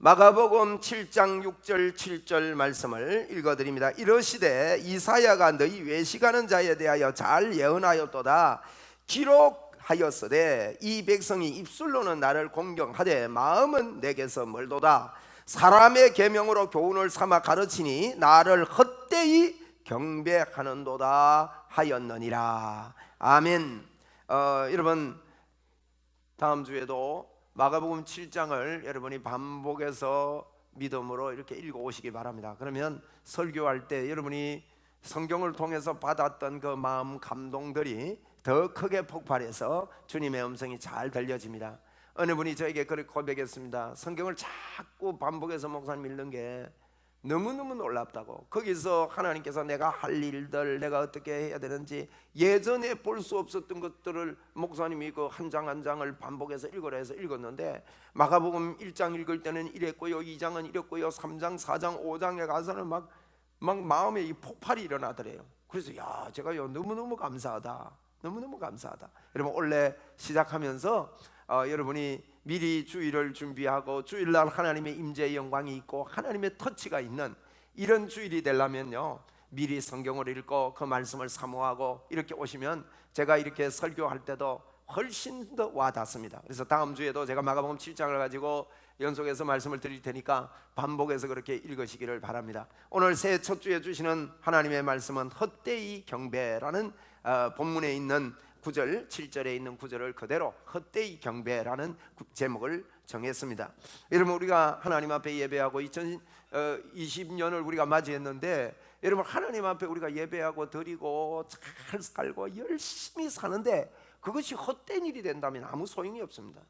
마가복음 7장 6절 7절 말씀을 읽어드립니다. 이러시되 이사야가 너희 외식하는 자에 대하여 잘 예언하였도다. 기록하였으되 이 백성이 입술로는 나를 공경하되 마음은 내게서 멀도다. 사람의 계명으로 교훈을 삼아 가르치니 나를 헛되이 경배하는도다 하였느니라. 아멘. 여러분, 다음 주에도 마가복음 7장을 여러분이 반복해서 믿음으로 이렇게 읽어오시기 바랍니다. 그러면 설교할 때 여러분이 성경을 통해서 받았던 그 마음 감동들이 더 크게 폭발해서 주님의 음성이 잘 들려집니다. 어느 분이 저에게 그렇게 고백했습니다. 성경을 자꾸 반복해서 목사님 읽는 게 너무너무 놀랍다고. 거기서 하나님께서 내가 할 일들, 내가 어떻게 해야 되는지 예전에 볼 수 없었던 것들을 목사님이 그 한 장 한 장을 반복해서 읽으라 해서 읽었는데, 마가복음 1장 읽을 때는 이랬고요, 2장은 이랬고요, 3장, 4장, 5장에 가서는 막 마음에 이 폭발이 일어나더래요. 그래서 야, 제가요 너무너무 감사하다, 너무너무 감사하다. 여러분, 원래 시작하면서 여러분이 미리 주일을 준비하고 주일날 하나님의 임재의 영광이 있고 하나님의 터치가 있는 이런 주일이 되려면요, 미리 성경을 읽고 그 말씀을 사모하고 이렇게 오시면 제가 이렇게 설교할 때도 훨씬 더 와닿습니다. 그래서 다음 주에도 제가 마가복음 7장을 가지고 연속해서 말씀을 드릴 테니까 반복해서 그렇게 읽으시기를 바랍니다. 오늘 새해 첫 주에 주시는 하나님의 말씀은 헛되이 경배라는 본문에 있는 9절, 7절에 있는 구절을 그대로 헛되이 경배라는 제목을 정했습니다. 여러분, 우리가 하나님 앞에 예배하고 2020년을 우리가 맞이했는데, 여러분, 하나님 앞에 우리가 예배하고 드리고 잘 살고 열심히 사는데 그것이 헛된 일이 된다면 아무 소용이 없습니다.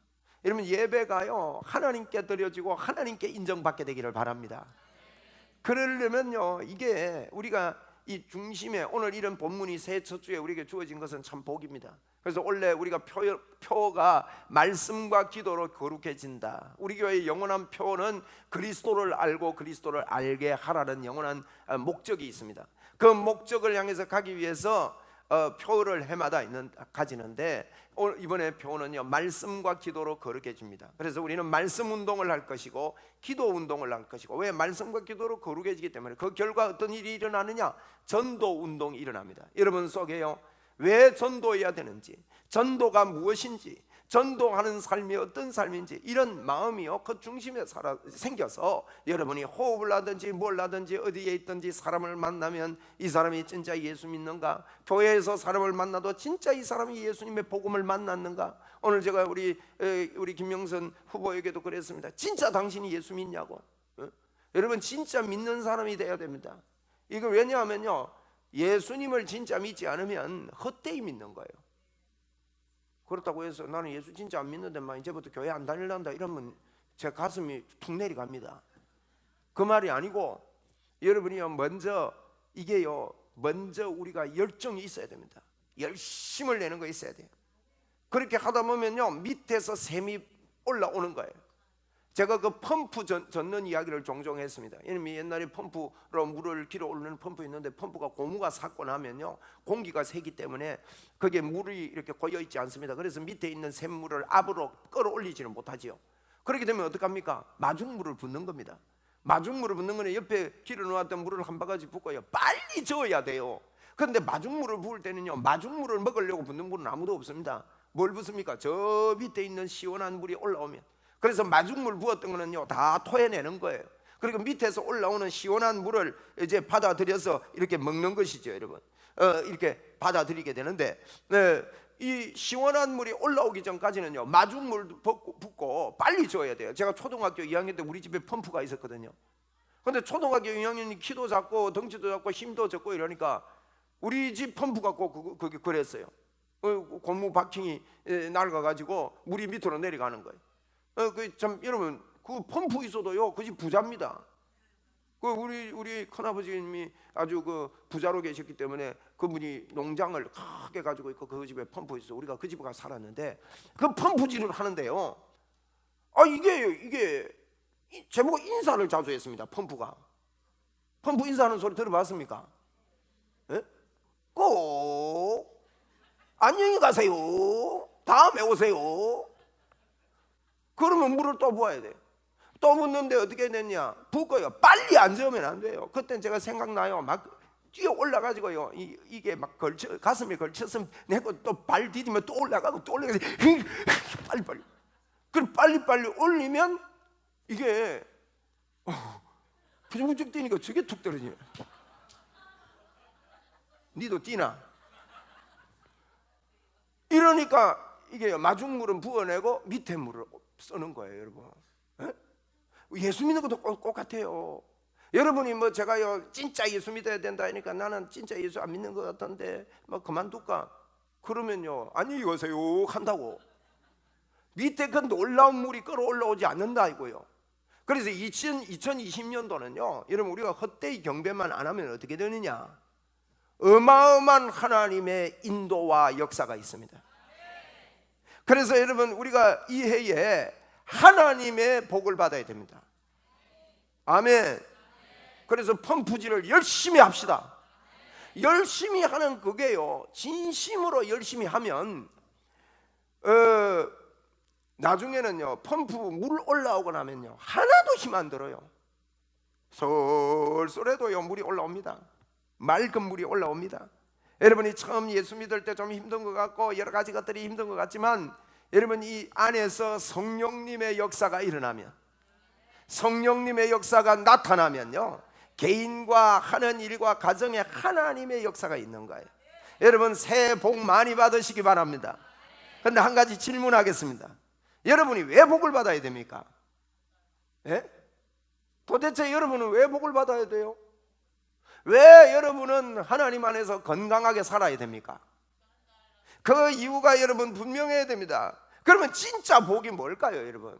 여러분, 예배가요 하나님께 드려지고 하나님께 인정받게 되기를 바랍니다. 그러려면요, 이게 우리가 이 중심에 오늘 이런 본문이 새해 첫 주에 우리에게 주어진 것은 참 복입니다. 그래서 원래 우리가 표가 말씀과 기도로 거룩해진다. 우리 교회의 영원한 표는 그리스도를 알고 그리스도를 알게 하라는 영원한 목적이 있습니다. 그 목적을 향해서 가기 위해서 표를 해마다 가지는데, 이번에 표는요 말씀과 기도로 거룩해집니다. 그래서 우리는 말씀 운동을 할 것이고 기도 운동을 할 것이고, 왜? 말씀과 기도로 거룩해지기 때문에 그 결과 어떤 일이 일어나느냐? 전도 운동이 일어납니다. 여러분 속에요, 왜 전도해야 되는지, 전도가 무엇인지, 전도하는 삶이 어떤 삶인지, 이런 마음이요 그 중심에 생겨서 여러분이 호흡을 하든지 뭘 하든지 어디에 있든지 사람을 만나면 이 사람이 진짜 예수 믿는가, 교회에서 사람을 만나도 진짜 이 사람이 예수님의 복음을 만났는가. 오늘 제가 우리 김명선 후보에게도 그랬습니다. 진짜 당신이 예수 믿냐고. 여러분, 진짜 믿는 사람이 돼야 됩니다. 이거 왜냐하면요, 예수님을 진짜 믿지 않으면 헛되이 믿는 거예요. 그렇다고 해서 나는 예수 진짜 안 믿는데 이제부터 교회 안 다닐란다 이러면 제 가슴이 툭 내려갑니다. 그 말이 아니고, 여러분이요 먼저 우리가 열정이 있어야 됩니다. 열심을 내는 거 있어야 돼요. 그렇게 하다 보면요 밑에서 샘이 올라오는 거예요. 제가 그 펌프 젓는 이야기를 종종 했습니다. 옛날에 펌프로 물을 길어 오르는 펌프 있는데, 펌프가 고무가 삭고 나면요 공기가 새기 때문에 거기에 물이 이렇게 고여 있지 않습니다. 그래서 밑에 있는 샘물을 압으로 끌어올리지는 못하지요. 그렇게 되면 어떡합니까? 마중물을 붓는 겁니다. 마중물을 붓는 거는 옆에 길어 놓았던 물을 한 바가지 붓고요 빨리 저어야 돼요. 그런데 마중물을 부을 때는요, 마중물을 먹으려고 붓는 분은 아무도 없습니다. 뭘 붓습니까? 저 밑에 있는 시원한 물이 올라오면. 그래서 마중물 부었던 거는요 다 토해내는 거예요. 그리고 밑에서 올라오는 시원한 물을 이제 받아들여서 이렇게 먹는 것이죠, 여러분. 이렇게 받아들이게 되는데, 이 시원한 물이 올라오기 전까지는요 마중물 붓고 빨리 줘야 돼요. 제가 초등학교 2학년 때 우리 집에 펌프가 있었거든요. 근데 초등학교 2학년이 키도 작고 덩치도 작고 힘도 적고 이러니까 우리 집 펌프 갖고 그게 그랬어요. 고무 바킹이 낡아가지고 물이 밑으로 내려가는 거예요. 여러분, 그 펌프 있어도요 그 집 부자입니다. 우리 큰아버님이 아주 그 부자로 계셨기 때문에 그분이 농장을 크게 가지고 있고 그 집에 펌프 있어. 우리가 그 집에 가서 살았는데 그 펌프질을 하는데요, 이게 제보고 인사를 자주 했습니다. 펌프 인사하는 소리 들어봤습니까? 예? 꼭 안녕히 가세요, 다음에 오세요. 그러면 물을 또 부어야 돼. 또 묻는데 어떻게 됐냐? 붓고요. 빨리 안 저으면 안 돼요. 그땐 제가 생각나요. 막 뛰어 올라가지고요. 이게 막 가슴에 걸쳤으면 내가 또 발 디디면 또 올라가고 또 올라가서 빨리빨리. 그럼 빨리빨리 올리면 이게 부쩍부쩍 뛰니까 저게 툭 떨어지네. 니도 뛰나? 이러니까 이게 마중물은 부어내고 밑에 물을 쓰는 거예요, 여러분. 에? 예수 믿는 것도 똑같아요. 여러분이 뭐 제가요 진짜 예수 믿어야 된다 하니까 나는 진짜 예수 안 믿는 것 같은데 뭐 그만둘까? 그러면요 안녕히 가세요 한다고. 밑에 그 놀라운 물이 끌어올라오지 않는다 이거요. 그래서 2020년도는요 여러분 우리가 헛되이 경배만 안 하면 어떻게 되느냐? 어마어마한 하나님의 인도와 역사가 있습니다. 그래서 여러분 우리가 이 해에 하나님의 복을 받아야 됩니다. 아멘. 그래서 펌프질을 열심히 합시다. 열심히 하는 그게요 진심으로 열심히 하면 나중에는요 펌프 물 올라오고 나면요 하나도 힘 안 들어요. 솔솔해도요 물이 올라옵니다. 맑은 물이 올라옵니다. 여러분이 처음 예수 믿을 때 좀 힘든 것 같고 여러 가지 것들이 힘든 것 같지만 여러분 이 안에서 성령님의 역사가 일어나면, 성령님의 역사가 나타나면요 개인과 하는 일과 가정에 하나님의 역사가 있는 거예요. 여러분 새해 복 많이 받으시기 바랍니다. 그런데 한 가지 질문하겠습니다. 여러분이 왜 복을 받아야 됩니까? 예? 도대체 여러분은 왜 복을 받아야 돼요? 왜 여러분은 하나님 안에서 건강하게 살아야 됩니까? 그 이유가 여러분 분명해야 됩니다. 그러면 진짜 복이 뭘까요, 여러분?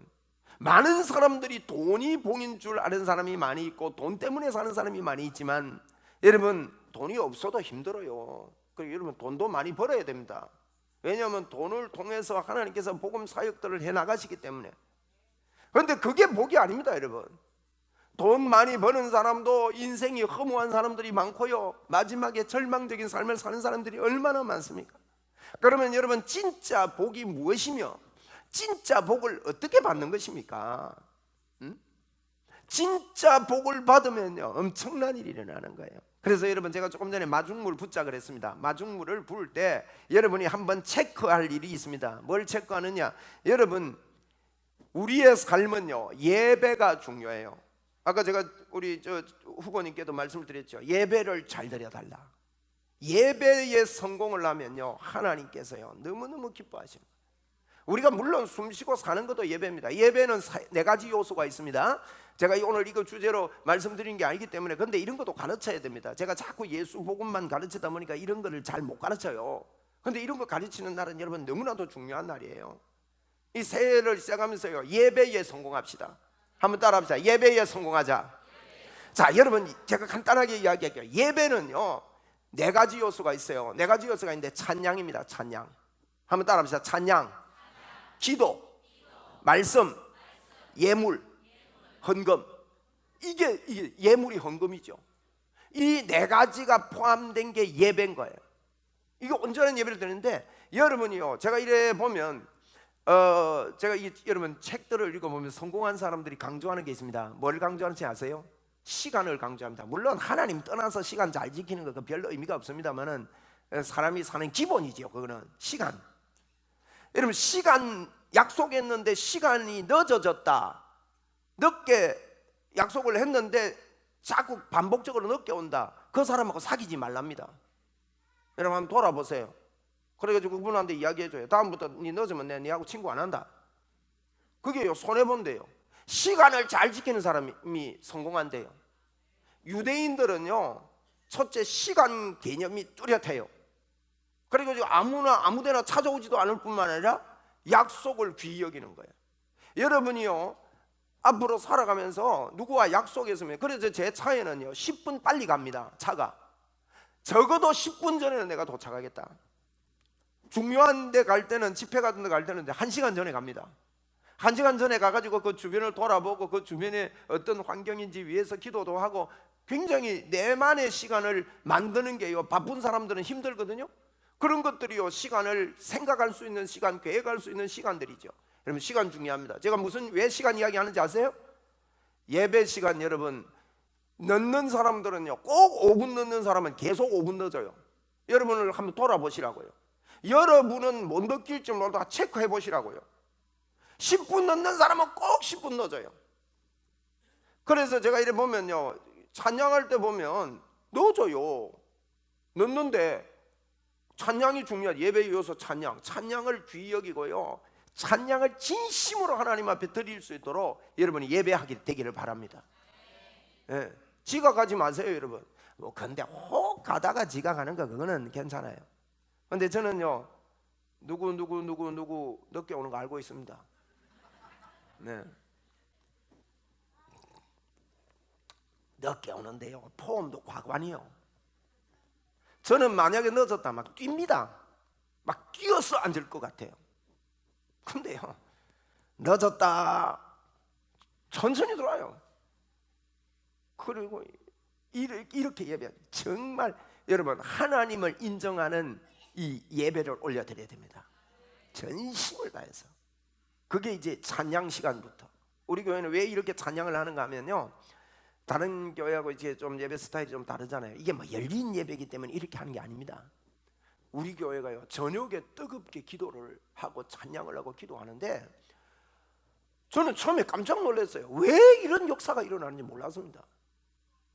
많은 사람들이 돈이 복인 줄 아는 사람이 많이 있고 돈 때문에 사는 사람이 많이 있지만 여러분 돈이 없어도 힘들어요. 그리고 여러분 돈도 많이 벌어야 됩니다. 왜냐하면 돈을 통해서 하나님께서 복음 사역들을 해나가시기 때문에. 그런데 그게 복이 아닙니다, 여러분. 돈 많이 버는 사람도 인생이 허무한 사람들이 많고요 마지막에 절망적인 삶을 사는 사람들이 얼마나 많습니까? 그러면 여러분 진짜 복이 무엇이며 진짜 복을 어떻게 받는 것입니까? 진짜 복을 받으면요 엄청난 일이 일어나는 거예요. 그래서 여러분 제가 조금 전에 마중물 붓자 그랬습니다. 마중물을 부을 때 여러분이 한번 체크할 일이 있습니다. 뭘 체크하느냐? 여러분 우리의 삶은요 예배가 중요해요. 아까 제가 우리 후보님께도 말씀을 드렸죠. 예배를 잘 드려달라. 예배에 성공을 하면요 하나님께서요 너무너무 기뻐하십니다. 우리가 물론 숨쉬고 사는 것도 예배입니다. 예배는 네 가지 요소가 있습니다. 제가 오늘 이거 주제로 말씀드린 게 아니기 때문에 근데 이런 것도 가르쳐야 됩니다. 제가 자꾸 예수 복음만 가르치다 보니까 이런 거를 잘 못 가르쳐요. 근데 이런 거 가르치는 날은 여러분 너무나도 중요한 날이에요. 이 새해를 시작하면서요 예배에 성공합시다. 한번 따라합시다. 예배에 성공하자. 자, 여러분 제가 간단하게 이야기할게요. 예배는요 네 가지 요소가 있어요. 네 가지 요소가 있는데 찬양입니다. 찬양. 한번 따라합시다. 찬양, 기도, 말씀, 예물, 헌금. 이게 예물이 헌금이죠. 이 네 가지가 포함된 게 예배인 거예요. 이게 온전한 예배를 드리는데 여러분이요 제가 이래 보면 제가 여러분 책들을 읽어보면 성공한 사람들이 강조하는 게 있습니다. 뭘 강조하는지 아세요? 시간을 강조합니다. 물론 하나님 떠나서 시간 잘 지키는 거 별로 의미가 없습니다만은 사람이 사는 기본이지요. 그거는 시간. 여러분 시간 약속했는데 시간이 늦어졌다. 늦게 약속을 했는데 자꾸 반복적으로 늦게 온다. 그 사람하고 사귀지 말랍니다. 여러분 한번 돌아보세요. 그래가지고 그분한테 이야기해줘요. 다음부터 니 늦으면 내가 니하고 친구 안 한다. 그게요 손해본대요. 시간을 잘 지키는 사람이 성공한대요. 유대인들은요 첫째 시간 개념이 뚜렷해요. 그래가지고 아무나 아무데나 찾아오지도 않을 뿐만 아니라 약속을 귀히 여기는 거예요. 여러분이요 앞으로 살아가면서 누구와 약속했으면, 그래서 제 차에는요 10분 빨리 갑니다. 차가 적어도 10분 전에는 내가 도착하겠다. 중요한 데 갈 때는 집회 같은 데 갈 때는 1시간 전에 갑니다. 1시간 전에 가가지고 그 주변을 돌아보고 그 주변에 어떤 환경인지 위해서 기도도 하고 굉장히 내만의 시간을 만드는 게요 바쁜 사람들은 힘들거든요. 그런 것들이요 시간을 생각할 수 있는 시간, 계획할 수 있는 시간들이죠. 여러분 시간 중요합니다. 제가 왜 시간 이야기 하는지 아세요? 예배 시간 여러분 늦는 사람들은요, 꼭 5분 늦는 사람은 계속 5분 늦어요. 여러분을 한번 돌아보시라고요. 여러분은 못 느낄 줄 몰라도 체크해 보시라고요. 10분 늦는 사람은 꼭 10분 늦어요. 그래서 제가 이래 보면요, 찬양할 때 보면 늦어요. 늦는데 찬양이 중요한 예배의 요소 찬양을 귀히 여기고요, 찬양을 진심으로 하나님 앞에 드릴 수 있도록 여러분이 예배하게 되기를 바랍니다. 예, 지각하지 마세요 여러분. 뭐 근데 혹 가다가 지각하는 거 그거는 괜찮아요. 근데 저는요, 누구 늦게 오는 거 알고 있습니다. 네. 늦게 오는데요, 포옹도 과관이요. 저는 만약에 늦었다 막 뜁니다. 막 뛰어서 앉을 것 같아요. 근데요, 늦었다 천천히 돌아요. 그리고 이렇게 예배, 정말 여러분 하나님을 인정하는 이 예배를 올려드려야 됩니다. 전심을 다해서. 그게 이제 찬양 시간부터. 우리 교회는 왜 이렇게 찬양을 하는가 하면요, 다른 교회하고 이제 좀 예배 스타일이 좀 다르잖아요. 이게 뭐 열린 예배이기 때문에 이렇게 하는 게 아닙니다. 우리 교회가요, 저녁에 뜨겁게 기도를 하고 찬양을 하고 기도하는데, 저는 처음에 깜짝 놀랐어요. 왜 이런 역사가 일어나는지 몰랐습니다.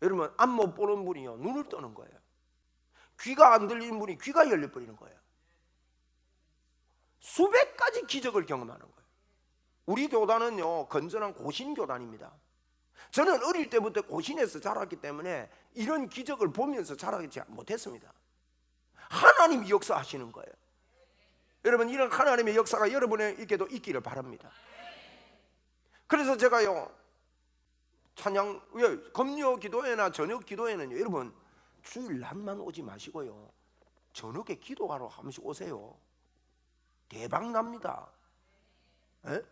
여러분, 앞 못 보는 분이요, 눈을 뜨는 거예요. 귀가 안 들리는 분이 귀가 열려버리는 거예요. 수백 가지 기적을 경험하는 거예요. 우리 교단은요, 건전한 고신교단입니다. 저는 어릴 때부터 고신에서 자랐기 때문에 이런 기적을 보면서 자라지 못했습니다. 하나님이 역사하시는 거예요. 여러분, 이런 하나님의 역사가 여러분에게도 있기를 바랍니다. 그래서 제가요, 찬양, 금요 기도회나 저녁 기도회는요, 여러분 주일 낮만 오지 마시고요, 저녁에 기도하러 한 번씩 오세요. 대박 납니다. 에?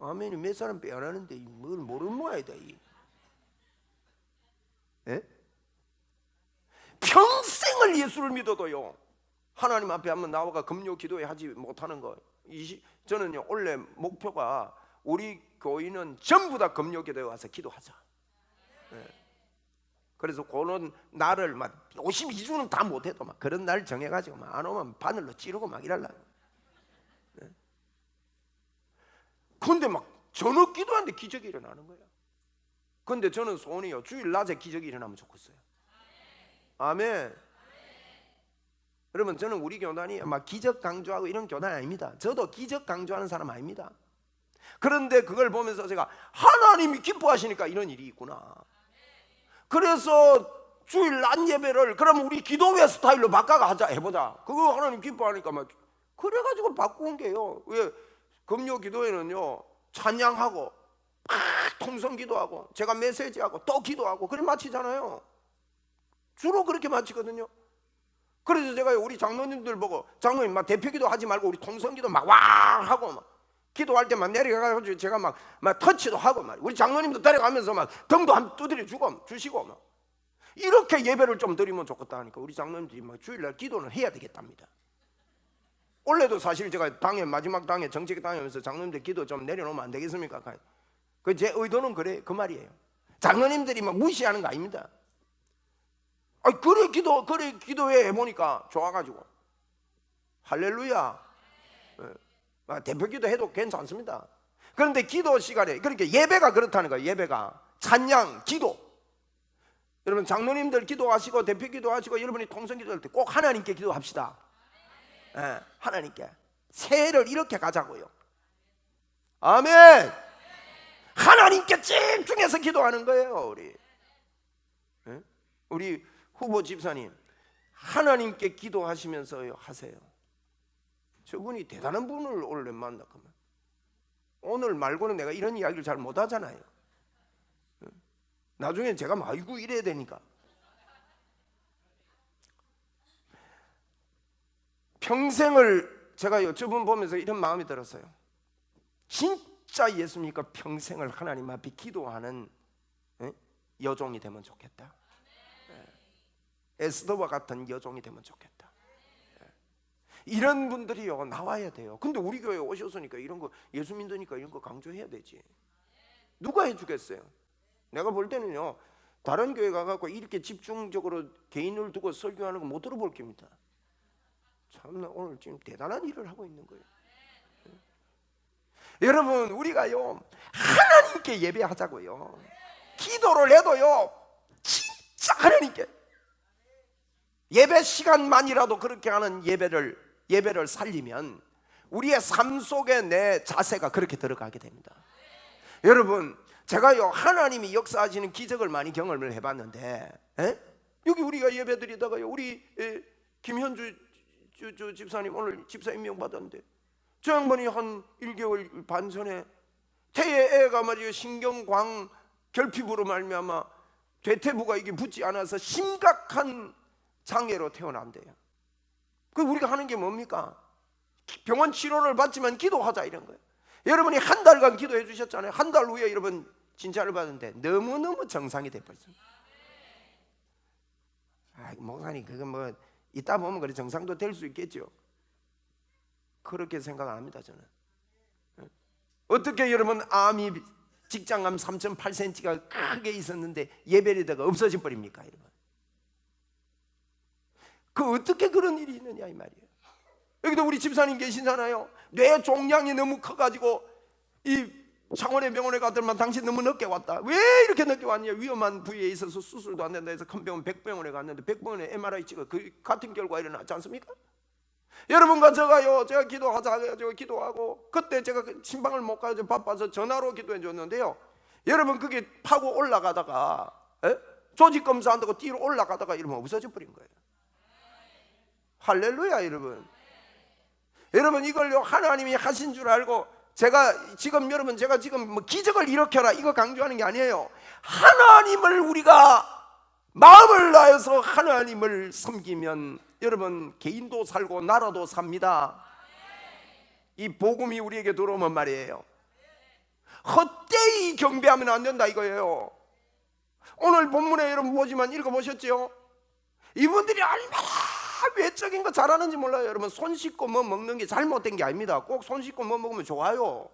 아멘이 몇 사람 빼어나는데 뭘 모르는 모양이다. 에? 평생을 예수를 믿어도요, 하나님 앞에 한번 나와가 금요 기도회 하지 못하는 거. 저는요, 원래 목표가 우리 교인은 전부 다 금요 기도회 와서 기도하자. 예. 그래서 그런 날을 막 52주는 다 못해도 막 그런 날 정해가지고 막 안 오면 바늘로 찌르고 막 이럴라. 예. 근데 막 저녁 기도하는데 기적이 일어나는 거예요. 근데 저는 소원이요, 주일 낮에 기적이 일어나면 좋겠어요. 아멘. 여러분, 저는 우리 교단이 막 기적 강조하고 이런 교단이 아닙니다. 저도 기적 강조하는 사람 아닙니다. 그런데 그걸 보면서 제가 하나님이 기뻐하시니까 이런 일이 있구나. 그래서 주일 낮 예배를 그럼 우리 기도회 스타일로 바꿔가 하자 해보자. 그거 하나님 기뻐하니까 막 그래가지고 바꾼 게요. 왜 금요 기도회는요, 찬양하고 통성 기도하고 제가 메시지하고 또 기도하고 그래 마치잖아요. 주로 그렇게 마치거든요. 그래서 제가 우리 장로님들 보고, 장로님 막 대표기도 하지 말고 우리 통성기도 막 왕 하고 막 기도할 때만 내려가가지고 제가 막 터치도 하고 막 우리 장로님도 데려가면서 막 등도 한 두드려 주시고 막 이렇게 예배를 좀 드리면 좋겠다 하니까 우리 장로님들이 막 주일날 기도는 해야 되겠답니다. 원래도 사실 제가 당에 마지막 당에 정책 당하면서 장로님들 기도 좀 내려놓으면 안 되겠습니까? 그 제 의도는 그래, 그 말이에요. 장로님들이 막 무시하는 거 아닙니다. 그래 기도회 해보니까 좋아가지고 할렐루야. 대표기도 해도 괜찮습니다. 그런데 기도 시간에, 그러니까 예배가 그렇다는 거예요. 예배가 찬양, 기도. 여러분, 장로님들 기도하시고 대표기도 하시고 여러분이 통성기도할 때 꼭 하나님께 기도합시다. 하나님께 새해를 이렇게 가자고요. 아멘. 하나님께 집중해서 기도하는 거예요. 우리 후보 집사님, 하나님께 기도하시면서 하세요. 저분이 대단한 분을 오늘 만났구만. 오늘 말고는 내가 이런 이야기를 잘 못하잖아요. 나중에 제가 막 아이고 이래야 되니까. 평생을 제가 저분 보면서 이런 마음이 들었어요. 진짜 예수님과 평생을 하나님 앞에 기도하는 여종이 되면 좋겠다. 에스더와 같은 여종이 되면 좋겠다. 이런 분들이요, 나와야 돼요. 근데 우리 교회에 오셨으니까 이런 거, 예수 믿으니까 이런 거 강조해야 되지. 누가 해주겠어요? 내가 볼 때는요, 다른 교회 가갖고 이렇게 집중적으로 개인을 두고 설교하는 거 못 들어볼 겁니다. 참나 오늘 지금 대단한 일을 하고 있는 거예요. 여러분, 우리가요 하나님께 예배하자고요. 기도를 해도요 진짜 하나님께, 예배 시간만이라도 그렇게 하는 예배를 살리면 우리의 삶 속에 내 자세가 그렇게 들어가게 됩니다. 여러분, 제가요 하나님이 역사하시는 기적을 많이 경험을 해봤는데, 여기 우리가 예배드리다가요 우리 김현주 집사님 오늘 집사 임명 받았는데, 저 양반이 한 1개월 반 전에 태에 애가 말이요 신경광 결핍으로 말미암아 대퇴부가 이게 붙지 않아서 심각한 장애로 태어난대요. 그 우리가 하는 게 뭡니까? 병원 치료를 받지만 기도하자 이런 거예요. 여러분이 한 달간 기도해 주셨잖아요. 한 달 후에 여러분 진찰을 받았는데 너무너무 정상이 돼버렸습니다. 목사님 그건 뭐 이따 보면 그래 정상도 될 수 있겠죠. 그렇게 생각 안 합니다. 저는 어떻게 여러분 암이 직장암 3.8cm가 크게 있었는데 예배리다가 없어져 버립니까? 여러분, 그 어떻게 그런 일이 있느냐 이 말이에요. 여기도 우리 집사님 계시잖아요. 뇌 종양이 너무 커가지고 이 창원의 병원에 가더만 당신 너무 늦게 왔다. 왜 이렇게 늦게 왔냐? 위험한 부위에 있어서 수술도 안 된다 해서 큰 병원 백병원에 갔는데 백병원에 MRI 찍어 그 같은 결과 일어나지 않습니까? 여러분과 제가 기도하자 해가지고 기도하고, 그때 제가 신방을 못 가서 바빠서 전화로 기도해 줬는데요, 여러분 그게 파고 올라가다가 조직 검사한다고 뒤로 올라가다가 이러면 없어져 버린 거예요. 할렐루야. 여러분 이걸요 하나님이 하신 줄 알고, 제가 지금 뭐 기적을 일으켜라 이거 강조하는 게 아니에요. 하나님을 우리가 마음을 다해서 하나님을 섬기면 여러분 개인도 살고 나라도 삽니다. 이 복음이 우리에게 들어오면 말이에요, 헛되이 경배하면 안 된다 이거예요. 오늘 본문에 여러분 보지만 읽어보셨죠? 이분들이 얼마나 외적인 거 잘하는지 몰라요. 여러분 손 씻고 뭐 먹는 게 잘못된 게 아닙니다. 꼭 손 씻고 뭐 먹으면 좋아요.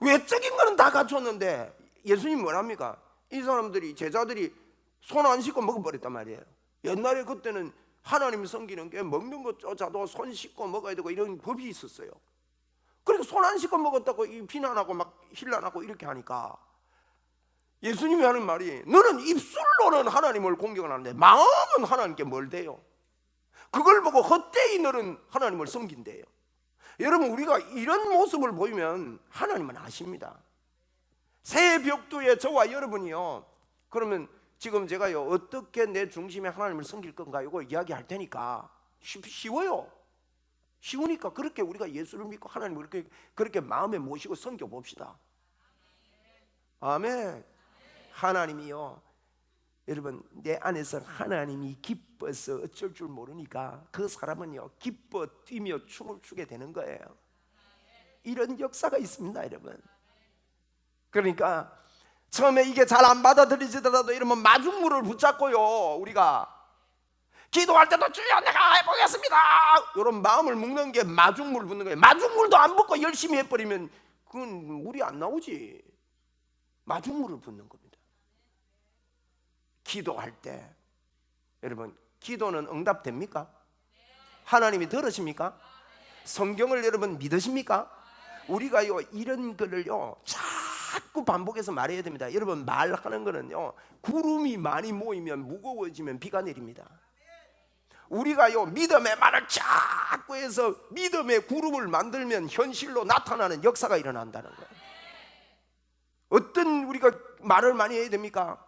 외적인 거는 다 갖췄는데 예수님 뭐랍니까? 이 사람들이, 제자들이 손 안 씻고 먹어버렸단 말이에요. 옛날에 그때는 하나님 섬기는 게 먹는 것조차도 손 씻고 먹어야 되고 이런 법이 있었어요. 그리고 손 안 씻고 먹었다고 비난하고 막 힐난하고 이렇게 하니까 예수님이 하는 말이, 너는 입술로는 하나님을 공경을 하는데 마음은 하나님께 멀대요. 그걸 보고 헛되이 너는 하나님을 섬긴대요. 여러분 우리가 이런 모습을 보이면 하나님은 아십니다. 새 벽두에 저와 여러분이요, 그러면 지금 제가요 어떻게 내 중심에 하나님을 섬길 건가 이거 이야기할 테니까 쉬워요. 쉬우니까 그렇게 우리가 예수를 믿고 하나님을 그렇게 마음에 모시고 섬겨 봅시다. 아멘. 하나님이요, 여러분 내 안에서 하나님이 기뻐서 어쩔 줄 모르니까 그 사람은요 기뻐 뛰며 춤을 추게 되는 거예요. 이런 역사가 있습니다 여러분. 그러니까 처음에 이게 잘 안 받아들이지더라도 이러면 마중물을 붙잡고요, 우리가 기도할 때도 주여 내가 해보겠습니다 이런 마음을 묶는 게 마중물 붙는 거예요. 마중물도 안 붙고 열심히 해버리면 그건 물이 안 나오지. 마중물을 붙는 겁니다. 기도할 때 여러분 기도는 응답됩니까? 하나님이 들으십니까? 성경을 여러분 믿으십니까? 우리가요 이런 거를요 자꾸 반복해서 말해야 됩니다. 여러분 말하는 거는요 구름이 많이 모이면 무거워지면 비가 내립니다. 우리가요 믿음의 말을 자꾸 해서 믿음의 구름을 만들면 현실로 나타나는 역사가 일어난다는 거예요. 어떤 우리가 말을 많이 해야 됩니까?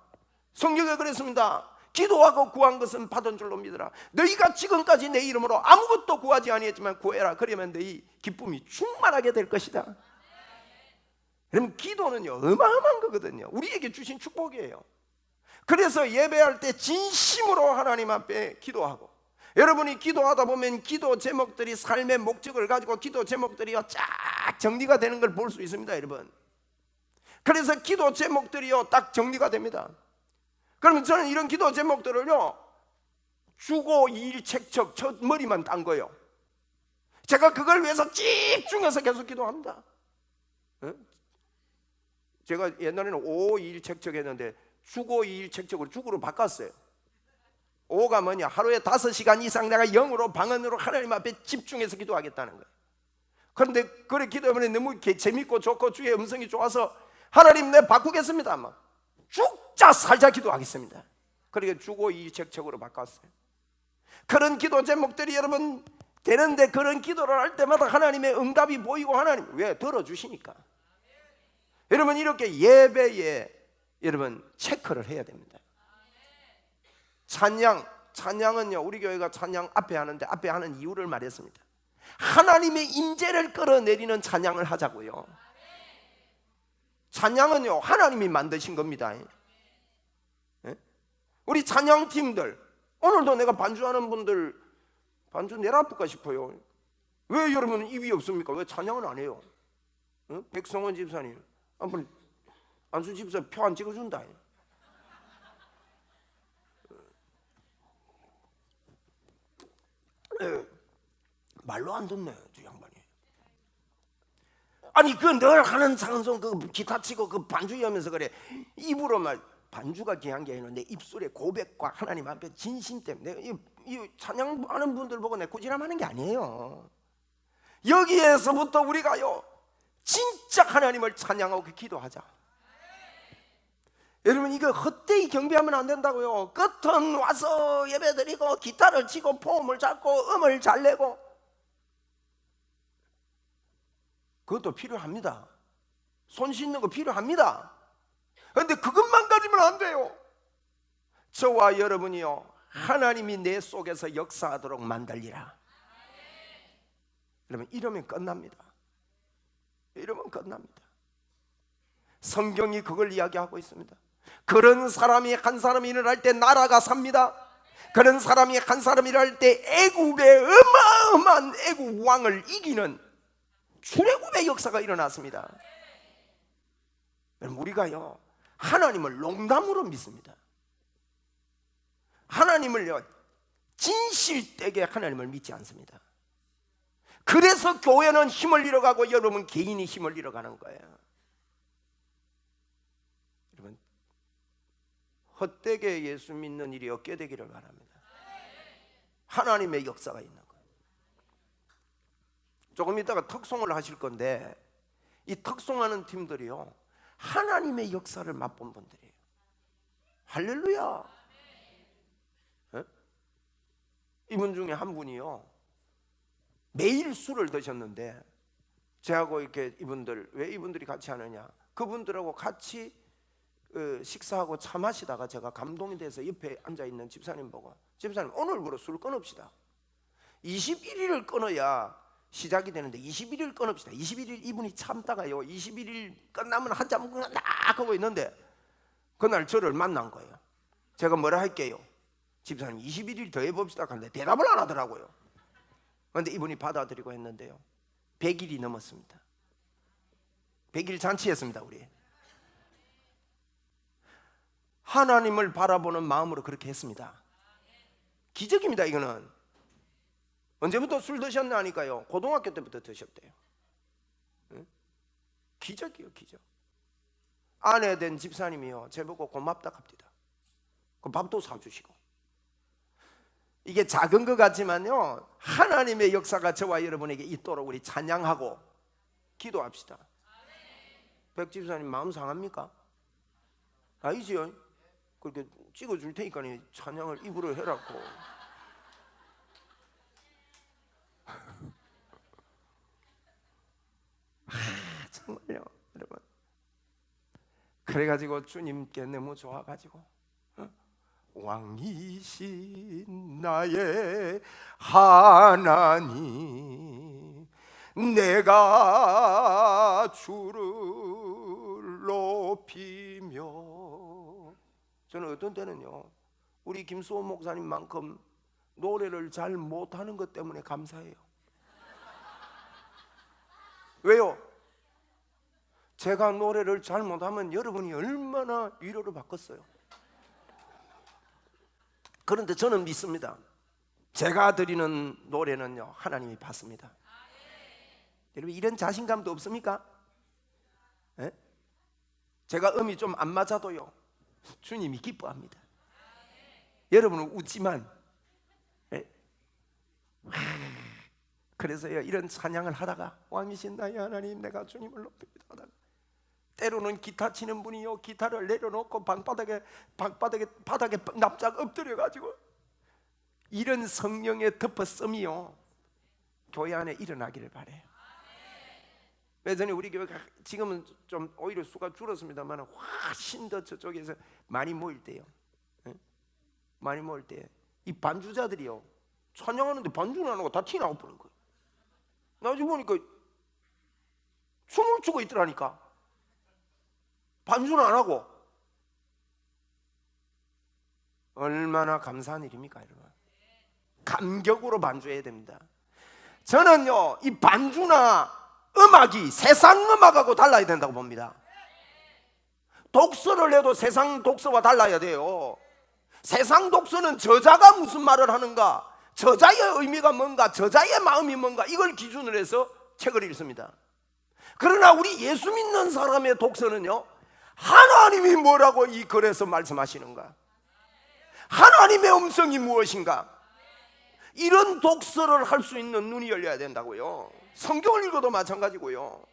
성경에 그랬습니다. 기도하고 구한 것은 받은 줄로 믿으라. 너희가 지금까지 내 이름으로 아무것도 구하지 아니했지만 구해라. 그러면 너희 기쁨이 충만하게 될 것이다. 여러분 기도는요 어마어마한 거거든요. 우리에게 주신 축복이에요. 그래서 예배할 때 진심으로 하나님 앞에 기도하고, 여러분이 기도하다 보면 기도 제목들이 삶의 목적을 가지고 기도 제목들이요 쫙 정리가 되는 걸 볼 수 있습니다 여러분. 그래서 기도 제목들이요 딱 정리가 됩니다. 그러면 저는 이런 기도 제목들을요 주고 일책척 저 머리만 딴 거예요. 제가 그걸 위해서 집중해서 계속 기도합니다. 제가 옛날에는 551 책적했는데 주고 2일 책적으로 주구로 바꿨어요. 5가 뭐냐? 하루에 5시간 이상 내가 영으로 방언으로 하나님 앞에 집중해서 기도하겠다는 거예요. 그런데 그래 기도하면 너무 재밌고 좋고 주의 음성이 좋아서 하나님 내 바꾸겠습니다. 막 죽자 살자 기도하겠습니다. 그러니까 주고 2일 책적으로 바꿨어요. 그런 기도 제목들이 여러분 되는데, 그런 기도를 할 때마다 하나님의 응답이 보이고, 하나님 왜? 들어주시니까. 여러분 이렇게 예배에 여러분 체크를 해야 됩니다. 찬양은요, 우리 교회가 찬양 앞에 하는데 앞에 하는 이유를 말했습니다. 하나님의 임재를 끌어내리는 찬양을 하자고요. 찬양은요 하나님이 만드신 겁니다. 우리 찬양팀들, 오늘도 내가 반주하는 분들 반주 내놔볼까 싶어요. 왜 여러분 입이 없습니까? 왜 찬양을 안 해요? 백성원 집사님, 한번 안수 집사 표 안 찍어준다. 말로 안 듣네, 저 양반이. 아니 그 늘 하는 찬송, 그 기타 치고 그 반주하면서 그래. 입으로 말 반주가 귀한 게 아니라 내 입술의 고백과 하나님 앞에 진심 때문에 이 찬양하는 분들 보고 내 꾸지람하는 게 아니에요. 여기에서부터 우리가요 진짜 하나님을 찬양하고 기도하자. 여러분 이거 헛되이 경배하면 안 된다고요. 겉은 와서 예배드리고 기타를 치고 포음을 잡고 음을 잘 내고, 그것도 필요합니다. 손 씻는 거 필요합니다. 그런데 그것만 가지면 안 돼요. 저와 여러분이요 하나님이 내 속에서 역사하도록 만들리라. 여러분 이러면 끝납니다. 이러면 끝납니다. 성경이 그걸 이야기하고 있습니다. 그런 사람이 한 사람이 일어날 때 나라가 삽니다. 그런 사람이 한 사람이 일어날 때 애굽의 어마어마한 애굽 왕을 이기는 출애굽의 역사가 일어났습니다. 우리가요 하나님을 농담으로 믿습니다. 하나님을요 진실되게 하나님을 믿지 않습니다. 그래서 교회는 힘을 잃어가고 여러분 개인이 힘을 잃어가는 거예요. 여러분 헛되게 예수 믿는 일이 없게 되기를 바랍니다. 하나님의 역사가 있는 거예요. 조금 이따가 특송을 하실 건데 이 특송하는 팀들이요 하나님의 역사를 맛본 분들이에요. 할렐루야. 네? 이분 중에 한 분이요 매일 술을 드셨는데, 저하고 이렇게 이분들, 왜 이분들이 같이 하느냐, 그분들하고 같이 식사하고 차 마시다가 제가 감동이 돼서 옆에 앉아있는 집사님 보고, 집사님 오늘부로 술 끊읍시다. 21일을 끊어야 시작이 되는데 21일 끊읍시다. 21일 이분이 참다가요 21일 끝나면 한잔 딱 하고 있는데 그날 저를 만난 거예요. 제가 뭐라 할게요? 집사님 21일 더 해봅시다 하는데 대답을 안 하더라고요. 그런데 이분이 받아들이고 했는데요 100일이 넘었습니다. 100일 잔치했습니다. 우리 하나님을 바라보는 마음으로 그렇게 했습니다. 기적입니다. 이거는 언제부터 술 드셨나 하니까요 고등학교 때부터 드셨대요. 응? 기적이요 기적. 아내 된 집사님이요 제보고 고맙다 합니다. 그 밥도 사주시고. 이게 작은 것 같지만요 하나님의 역사가 저와 여러분에게 있도록 우리 찬양하고 기도합시다. 백 집사님 마음 상합니까? 아니지요. 그렇게 찍어줄 테니까 찬양을 입으로 해라고. 정말요 여러분. 그래가지고 주님께 너무 좋아가지고 왕이신 나의 하나님 내가 주를 높이며. 저는 어떤 때는요 우리 김수호 목사님만큼 노래를 잘 못하는 것 때문에 감사해요. 왜요? 제가 노래를 잘 못하면 여러분이 얼마나 위로를 받겠어요. 그런데 저는 믿습니다. 제가 드리는 노래는요 하나님이 받습니다. 여러분 이런 자신감도 없습니까? 네? 제가 음이 좀 안 맞아도요 주님이 기뻐합니다. 여러분은 웃지만 그래서요 이런 찬양을 하다가 왕이신 나의 하나님 내가 주님을 높입니다 하다가 때로는 기타 치는 분이요 기타를 내려놓고 바닥에 납작 엎드려 가지고 이런 성령의 덮어쓰미요 교회 안에 일어나기를 바래요. 예전에 우리 교회가 지금은 좀 오히려 수가 줄었습니다만 훨씬 더 저쪽에서 많이 모일 때요 많이 모일 때 이 반주자들이요 찬양하는데 반주는 안 하고 다 티 나고 부는 거예요. 나중에 보니까 춤을 추고 있더라니까. 반주는 안 하고. 얼마나 감사한 일입니까 여러분. 감격으로 반주해야 됩니다. 저는요 이 반주나 음악이 세상 음악하고 달라야 된다고 봅니다. 독서를 해도 세상 독서와 달라야 돼요. 세상 독서는 저자가 무슨 말을 하는가, 저자의 의미가 뭔가, 저자의 마음이 뭔가 이걸 기준으로 해서 책을 읽습니다. 그러나 우리 예수 믿는 사람의 독서는요 하나님이 뭐라고 이 글에서 말씀하시는가, 하나님의 음성이 무엇인가, 이런 독서를 할 수 있는 눈이 열려야 된다고요. 성경을 읽어도 마찬가지고요.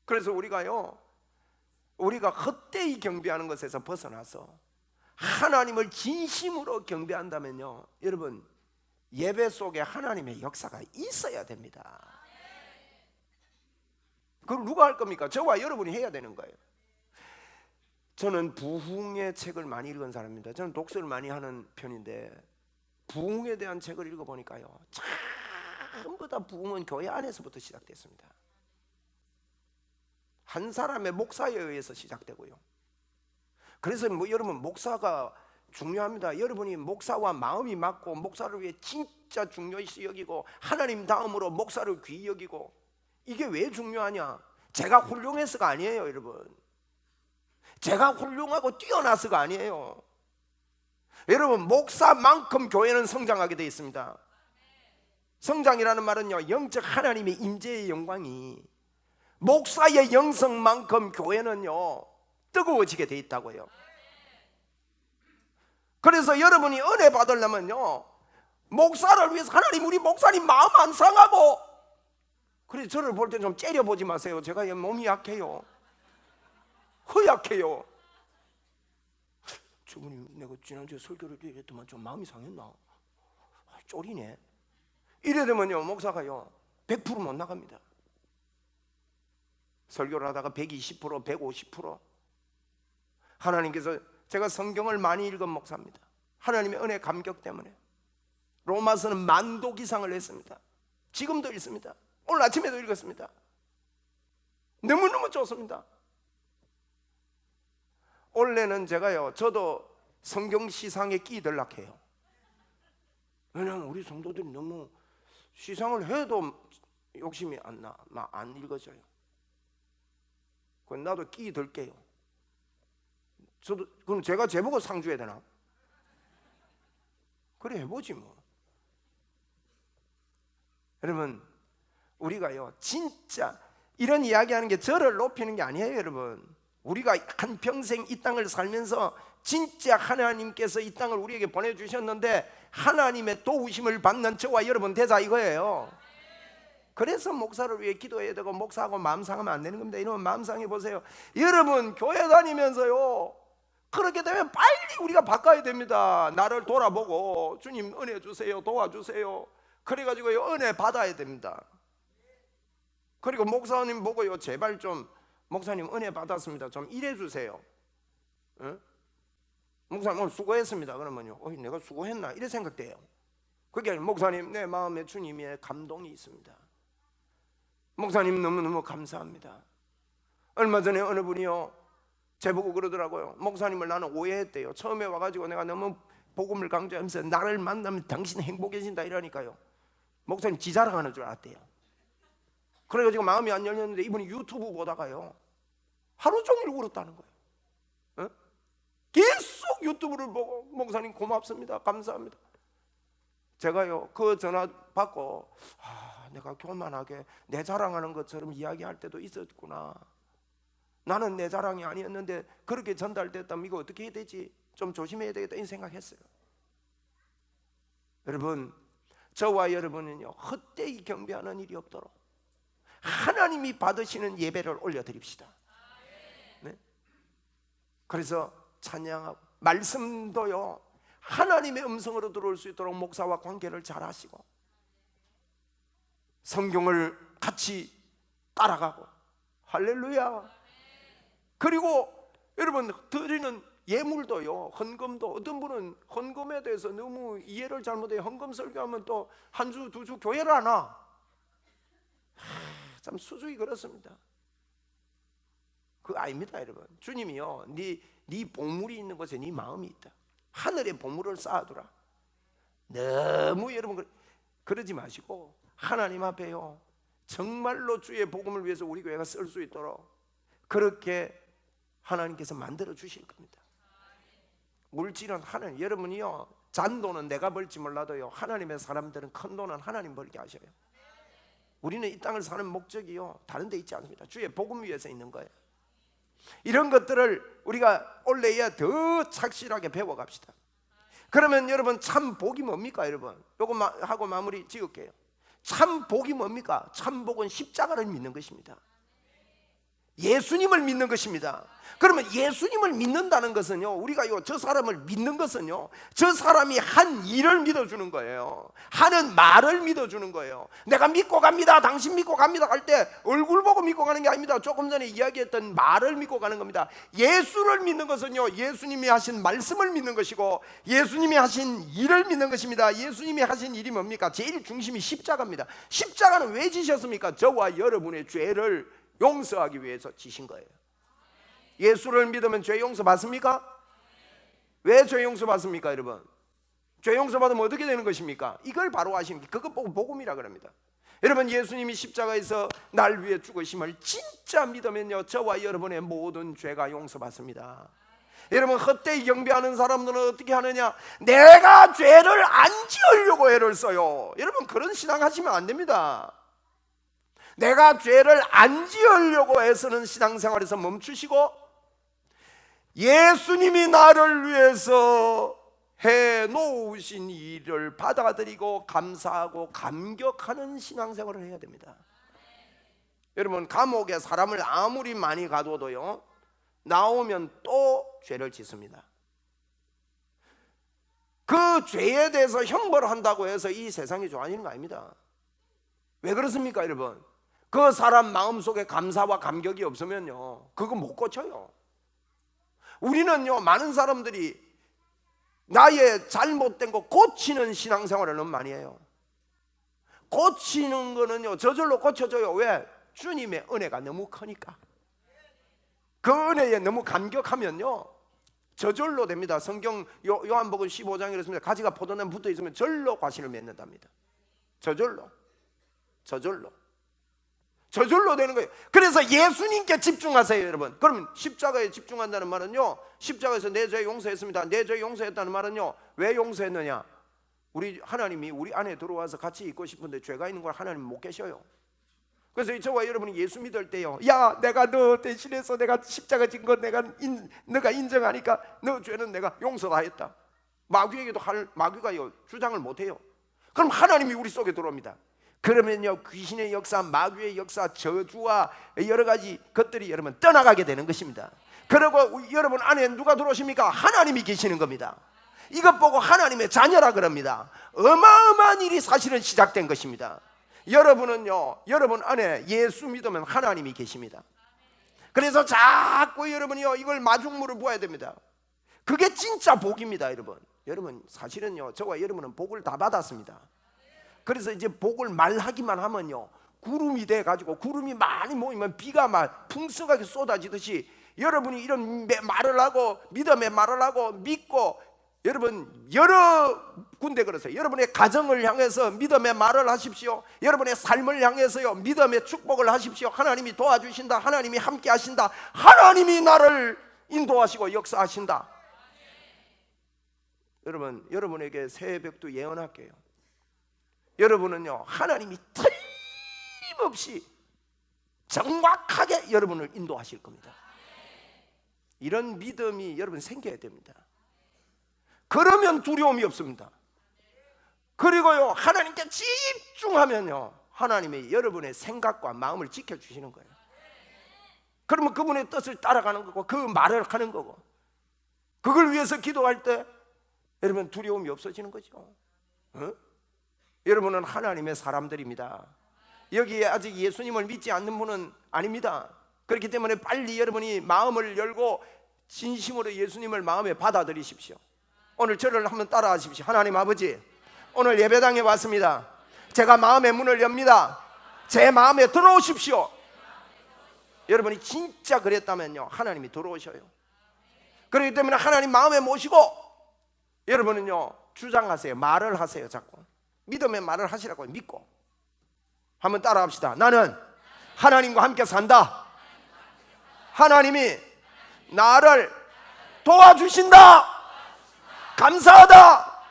그래서 우리가 헛되이 경배하는 것에서 벗어나서 하나님을 진심으로 경배한다면요 여러분 예배 속에 하나님의 역사가 있어야 됩니다. 그걸 누가 할 겁니까? 저와 여러분이 해야 되는 거예요. 저는 부흥의 책을 많이 읽은 사람입니다. 저는 독서를 많이 하는 편인데 부흥에 대한 책을 읽어보니까요 전부 다 부흥은 교회 안에서부터 시작됐습니다. 한 사람의 목사에 의해서 시작되고요. 그래서 여러분 목사가 중요합니다. 여러분이 목사와 마음이 맞고 목사를 위해 진짜 중요시 여기고 하나님 다음으로 목사를 귀히 여기고, 이게 왜 중요하냐? 제가 훌륭해서가 아니에요 여러분. 제가 훌륭하고 뛰어나서가 아니에요. 여러분 목사만큼 교회는 성장하게 되어 있습니다. 성장이라는 말은요 영적 하나님의 임재의 영광이 목사의 영성만큼 교회는요 뜨거워지게 돼 있다고요. 그래서 여러분이 은혜 받으려면요 목사를 위해서 하나님 우리 목사님 마음 안 상하고, 그래서 저를 볼 때 좀 째려보지 마세요. 제가 몸이 약해요. 허약해요. 저분이 내가 지난주에 설교를 했더만 좀 마음이 상했나? 쫄이네. 이래 되면요 목사가요 100% 못 나갑니다. 설교를 하다가 120%, 150%. 하나님께서, 제가 성경을 많이 읽은 목사입니다. 하나님의 은혜 감격 때문에 로마서는 만독 이상을 했습니다. 지금도 읽습니다. 오늘 아침에도 읽었습니다. 너무너무 좋습니다. 원래는 저도 성경 시상에 끼들락해요. 왜냐하면 우리 성도들이 너무 시상을 해도 욕심이 안 읽어져요. 나도 끼들게요. 그럼 제가 제보고 상 줘야 되나? 그래 해보지 뭐. 여러분 우리가요 진짜 이런 이야기하는 게 저를 높이는 게 아니에요 여러분. 우리가 한 평생 이 땅을 살면서 진짜 하나님께서 이 땅을 우리에게 보내주셨는데 하나님의 도우심을 받는 저와 여러분 되자 이거예요. 그래서 목사를 위해 기도해야 되고 목사하고 마음 상하면 안 되는 겁니다. 이러면 마음 상해 보세요. 여러분 교회 다니면서요 그렇게 되면 빨리 우리가 바꿔야 됩니다. 나를 돌아보고 주님 은혜 주세요, 도와주세요. 그래가지고요 은혜 받아야 됩니다. 그리고 목사님 보고요 제발 좀 목사님 은혜 받았습니다 좀 일해 주세요. 응? 목사님 오늘 수고했습니다. 그러면요 내가 수고했나 이래 생각돼요. 그게 아니라 목사님 내 마음에 주님의 감동이 있습니다. 목사님 너무너무 감사합니다. 얼마 전에 어느 분이요 제보고 그러더라고요. 목사님을 나는 오해했대요. 처음에 와가지고 내가 너무 복음을 강조하면서 나를 만나면 당신 행복해진다 이러니까요 목사님 지자랑하는 줄 알았대요. 그래가지고 마음이 안 열렸는데 이분이 유튜브 보다가요 하루 종일 울었다는 거예요. 어? 계속 유튜브를 보고 목사님 고맙습니다 감사합니다. 제가요 그 전화 받고 내가 교만하게 내 자랑하는 것처럼 이야기할 때도 있었구나. 나는 내 자랑이 아니었는데 그렇게 전달됐다면 이거 어떻게 해야 되지? 좀 조심해야 되겠다 이 생각했어요. 여러분, 저와 여러분은요 헛되이 경배하는 일이 없도록 하나님이 받으시는 예배를 올려드립시다. 네? 그래서 찬양하고 말씀도요 하나님의 음성으로 들어올 수 있도록 목사와 관계를 잘 하시고 성경을 같이 따라가고, 할렐루야. 그리고 여러분 드리는 예물도요, 헌금도, 어떤 분은 헌금에 대해서 너무 이해를 잘못해요. 헌금 설교하면 또 한 주, 두 주 교회를 안 와. 참 수준이 그렇습니다. 그거 아닙니다, 여러분. 주님이요, 네 보물이 있는 곳에 네 마음이 있다. 하늘에 보물을 쌓아두라. 너무 여러분 그러지 마시고 하나님 앞에요 정말로 주의 복음을 위해서 우리 교회가 쓸 수 있도록 그렇게 하나님께서 만들어 주실 겁니다. 물질은 하나님, 여러분이요 잔돈은 내가 벌지 몰라도요 하나님의 사람들은 큰 돈은 하나님 벌게 하셔요. 우리는 이 땅을 사는 목적이요 다른 데 있지 않습니다. 주의 복음 위해서 있는 거예요. 이런 것들을 우리가 올해야 더 착실하게 배워갑시다. 그러면 여러분 참 복이 뭡니까? 여러분 요거 하고 마무리 지을게요. 참 복이 뭡니까? 참 복은 십자가를 믿는 것입니다. 예수님을 믿는 것입니다. 그러면 예수님을 믿는다는 것은요 우리가요 저 사람을 믿는 것은요 저 사람이 한 일을 믿어주는 거예요. 하는 말을 믿어주는 거예요. 내가 믿고 갑니다, 당신 믿고 갑니다 할 때 얼굴 보고 믿고 가는 게 아닙니다. 조금 전에 이야기했던 말을 믿고 가는 겁니다. 예수를 믿는 것은요 예수님이 하신 말씀을 믿는 것이고 예수님이 하신 일을 믿는 것입니다. 예수님이 하신 일이 뭡니까? 제일 중심이 십자가입니다. 십자가는 왜 지셨습니까? 저와 여러분의 죄를 용서하기 위해서 지신 거예요. 예수를 믿으면 죄 용서 받습니까? 왜 죄 용서 받습니까, 여러분? 죄 용서 받으면 어떻게 되는 것입니까? 이걸 바로 하시는 게 그것 보고 복음이라 그럽니다. 여러분 예수님이 십자가에서 날 위해 죽으심을 진짜 믿으면요 저와 여러분의 모든 죄가 용서받습니다. 여러분 헛되이 경배하는 사람들은 어떻게 하느냐? 내가 죄를 안 지으려고 애를 써요. 여러분 그런 신앙 하시면 안 됩니다. 내가 죄를 안 지으려고 애쓰는 신앙생활에서 멈추시고 예수님이 나를 위해서 해놓으신 일을 받아들이고 감사하고 감격하는 신앙생활을 해야 됩니다. 여러분 감옥에 사람을 아무리 많이 가둬도요 나오면 또 죄를 짓습니다. 그 죄에 대해서 형벌한다고 해서 이 세상이 좋아지는 거 아닙니다. 왜 그렇습니까, 여러분? 그 사람 마음속에 감사와 감격이 없으면요 그거 못 고쳐요. 우리는요 많은 사람들이 나의 잘못된 거 고치는 신앙생활을 너무 많이 해요. 고치는 거는요 저절로 고쳐져요. 왜? 주님의 은혜가 너무 크니까. 그 은혜에 너무 감격하면요 저절로 됩니다. 성경 요한복음 15장에 그랬습니다. 가지가 포도나무 붙어 있으면 절로 과실을 맺는답니다. 저절로 되는 거예요. 그래서 예수님께 집중하세요, 여러분. 그러면 십자가에 집중한다는 말은요 십자가에서 내 죄 용서했습니다. 내 죄 용서했다는 말은요 왜 용서했느냐? 우리 하나님이 우리 안에 들어와서 같이 있고 싶은데 죄가 있는 걸 하나님 못 계셔요. 그래서 저와 여러분이 예수 믿을 때요 야 내가 너 대신해서 내가 십자가 진 거 너가 인정하니까 너 죄는 내가 용서 다 했다. 마귀에게도 마귀가요 주장을 못 해요. 그럼 하나님이 우리 속에 들어옵니다. 그러면요 귀신의 역사, 마귀의 역사, 저주와 여러 가지 것들이 여러분 떠나가게 되는 것입니다. 그리고 여러분 안에 누가 들어오십니까? 하나님이 계시는 겁니다. 이것 보고 하나님의 자녀라 그럽니다. 어마어마한 일이 사실은 시작된 것입니다. 여러분은요 여러분 안에 예수 믿으면 하나님이 계십니다. 그래서 자꾸 여러분이요 이걸 마중물을 부어야 됩니다. 그게 진짜 복입니다. 여러분 사실은요 저와 여러분은 복을 다 받았습니다. 그래서 이제 복을 말하기만 하면요 구름이 돼가지고 구름이 많이 모이면 비가 막 풍성하게 쏟아지듯이 여러분이 이런 말을 하고 믿음의 말을 하고 믿고 여러분 여러 군데 그러세요. 여러분의 가정을 향해서 믿음의 말을 하십시오. 여러분의 삶을 향해서요 믿음의 축복을 하십시오. 하나님이 도와주신다. 하나님이 함께 하신다. 하나님이 나를 인도하시고 역사하신다. 여러분 여러분에게 새벽도 예언할게요. 여러분은요 하나님이 틀림없이 정확하게 여러분을 인도하실 겁니다. 이런 믿음이 여러분 생겨야 됩니다. 그러면 두려움이 없습니다. 그리고요, 하나님께 집중하면요, 하나님이 여러분의 생각과 마음을 지켜주시는 거예요. 그러면 그분의 뜻을 따라가는 거고, 그 말을 하는 거고, 그걸 위해서 기도할 때 여러분 두려움이 없어지는 거죠. 여러분은 하나님의 사람들입니다. 여기에 아직 예수님을 믿지 않는 분은 아닙니다. 그렇기 때문에 빨리 여러분이 마음을 열고 진심으로 예수님을 마음에 받아들이십시오. 오늘 저를 한번 따라하십시오. 하나님 아버지, 오늘 예배당에 왔습니다. 제가 마음의 문을 엽니다. 제 마음에 들어오십시오. 여러분이 진짜 그랬다면요, 하나님이 들어오셔요. 그렇기 때문에 하나님 마음에 모시고 여러분은요, 주장하세요. 말을 하세요. 자꾸 믿음의 말을 하시라고 믿고 한번 따라합시다. 나는 하나님과 함께 산다. 하나님이 나를 도와주신다. 감사하다.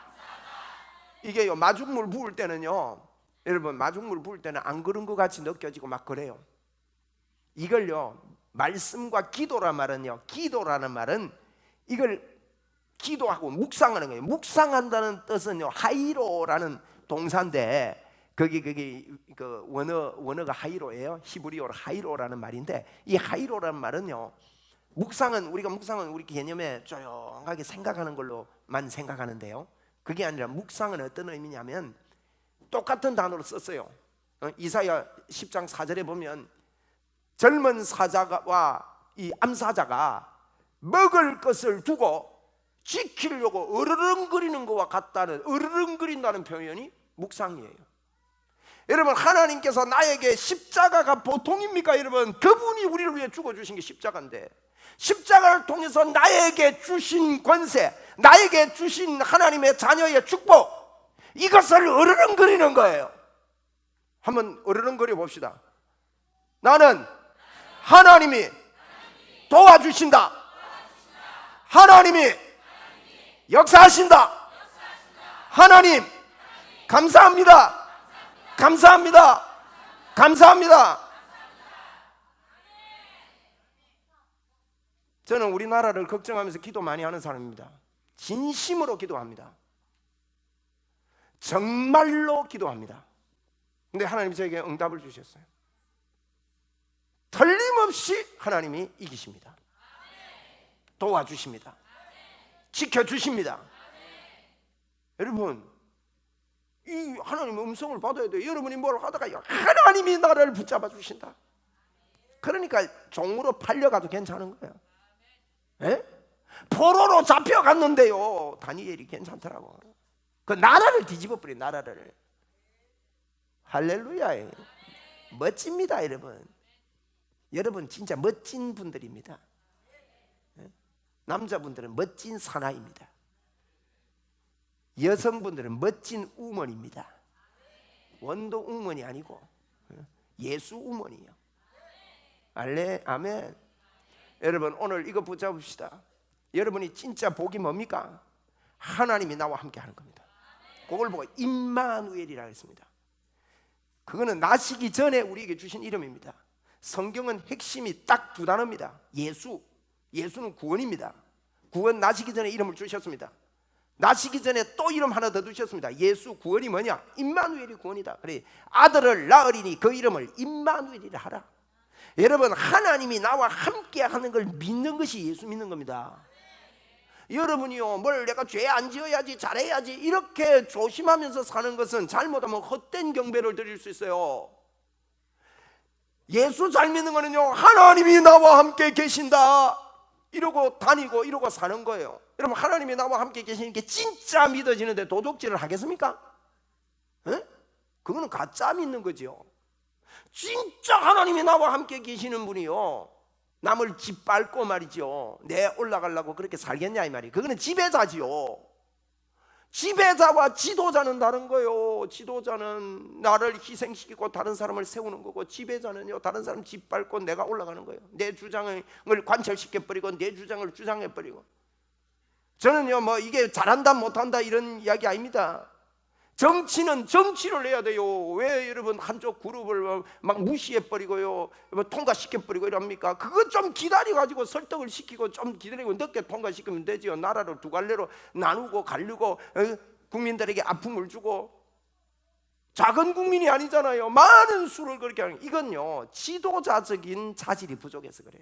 이게요, 마중물 부을 때는요, 여러분 마중물 부을 때는 안 그런 것 같이 느껴지고 막 그래요. 이걸요, 말씀과 기도란 말은요, 기도라는 말은 이걸 기도하고 묵상하는 거예요. 묵상한다는 뜻은요, 하이로라는 동사인데 거기 그 원어가 하이로예요. 히브리어로 하이로라는 말인데, 이 하이로라는 말은요, 묵상은 우리 개념에 조용하게 생각하는 걸로만 생각하는데요, 그게 아니라 묵상은 어떤 의미냐면 똑같은 단어로 썼어요. 이사야 10장 4절에 보면 젊은 사자와 이 암사자가 먹을 것을 두고 지키려고 으르렁거리는 것과 같다는, 으르렁거린다는 표현이 묵상이에요. 여러분, 하나님께서 나에게 십자가가 보통입니까? 여러분, 그분이 우리를 위해 죽어주신 게 십자가인데, 십자가를 통해서 나에게 주신 권세, 나에게 주신 하나님의 자녀의 축복, 이것을 으르렁거리는 거예요. 한번 으르렁거려 봅시다. 나는 하나님이 도와주신다. 하나님이 역사하신다. 하나님 감사합니다. 감사합니다. 감사합니다. 저는 우리나라를 걱정하면서 기도 많이 하는 사람입니다. 진심으로 기도합니다. 정말로 기도합니다. 근데 하나님이 저에게 응답을 주셨어요. 틀림없이 하나님이 이기십니다. 도와주십니다. 지켜주십니다. 여러분, 이 하나님의 음성을 받아야 돼요. 여러분이 뭘 하다가 하나님이 나를 붙잡아 주신다. 그러니까 종으로 팔려가도 괜찮은 거예요. 에? 포로로 잡혀갔는데요, 다니엘이 괜찮더라고. 그 나라를 뒤집어 버린, 나라를. 할렐루야. 멋집니다. 여러분 진짜 멋진 분들입니다. 남자분들은 멋진 사나이입니다. 여성분들은 멋진 우먼입니다. 원도 우먼이 아니고 예수 우먼이요. 아멘. 여러분, 오늘 이거 붙잡읍시다. 여러분이 진짜 복이 뭡니까? 하나님이 나와 함께 하는 겁니다. 그걸 보고 임마누엘이라고 했습니다. 그거는 나시기 전에 우리에게 주신 이름입니다. 성경은 핵심이 딱 두 단어입니다. 예수는 구원입니다. 구원, 나시기 전에 이름을 주셨습니다. 나시기 전에 또 이름 하나 더 두셨습니다. 예수, 구원이 뭐냐? 임마누엘이 구원이다. 그래, 아들을 낳으리니 그 이름을 임마누엘이라 하라. 여러분, 하나님이 나와 함께 하는 걸 믿는 것이 예수 믿는 겁니다. 여러분이요, 뭘 내가 죄 안 지어야지, 잘해야지 이렇게 조심하면서 사는 것은 잘못하면 헛된 경배를 드릴 수 있어요. 예수 잘 믿는 거는요, 하나님이 나와 함께 계신다 이러고 다니고 이러고 사는 거예요. 여러분, 하나님이 나와 함께 계시는 게 진짜 믿어지는데 도둑질을 하겠습니까? 에? 그거는 가짜 믿는 거죠. 진짜 하나님이 나와 함께 계시는 분이요, 남을 짓밟고 말이죠, 내 올라가려고 그렇게 살겠냐 이 말이에요. 그거는 지배자지요. 지배자와 지도자는 다른 거예요. 지도자는 나를 희생시키고 다른 사람을 세우는 거고, 지배자는요, 다른 사람 짓밟고 내가 올라가는 거예요. 내 주장을 관철시켜버리고 내 주장을 주장해버리고. 저는요, 뭐 이게 잘한다 못한다 이런 이야기 아닙니다. 정치는 정치를 해야 돼요. 왜 여러분 한쪽 그룹을 막 무시해버리고요, 통과시켜버리고 이럽니까? 그거 좀 기다려가지고 설득을 시키고 좀 기다리고 늦게 통과시키면 되지요. 나라를 두 갈래로 나누고 가르고 국민들에게 아픔을 주고. 작은 국민이 아니잖아요. 많은 수를 그렇게 하는. 이건요, 지도자적인 자질이 부족해서 그래요.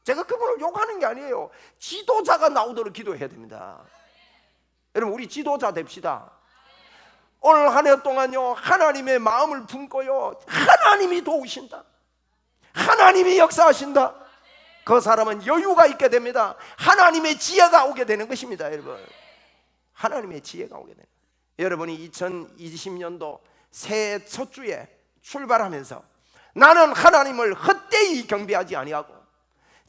제가 그분을 욕하는 게 아니에요. 지도자가 나오도록 기도해야 됩니다. 여러분, 우리 지도자 됩시다. 오늘 한 해 동안요, 하나님의 마음을 품고요, 하나님이 도우신다, 하나님이 역사하신다, 그 사람은 여유가 있게 됩니다. 하나님의 지혜가 오게 되는 것입니다. 여러분, 하나님의 지혜가 오게 되는. 여러분이 2020년도 새해 첫 주에 출발하면서 나는 하나님을 헛되이 경배하지 아니하고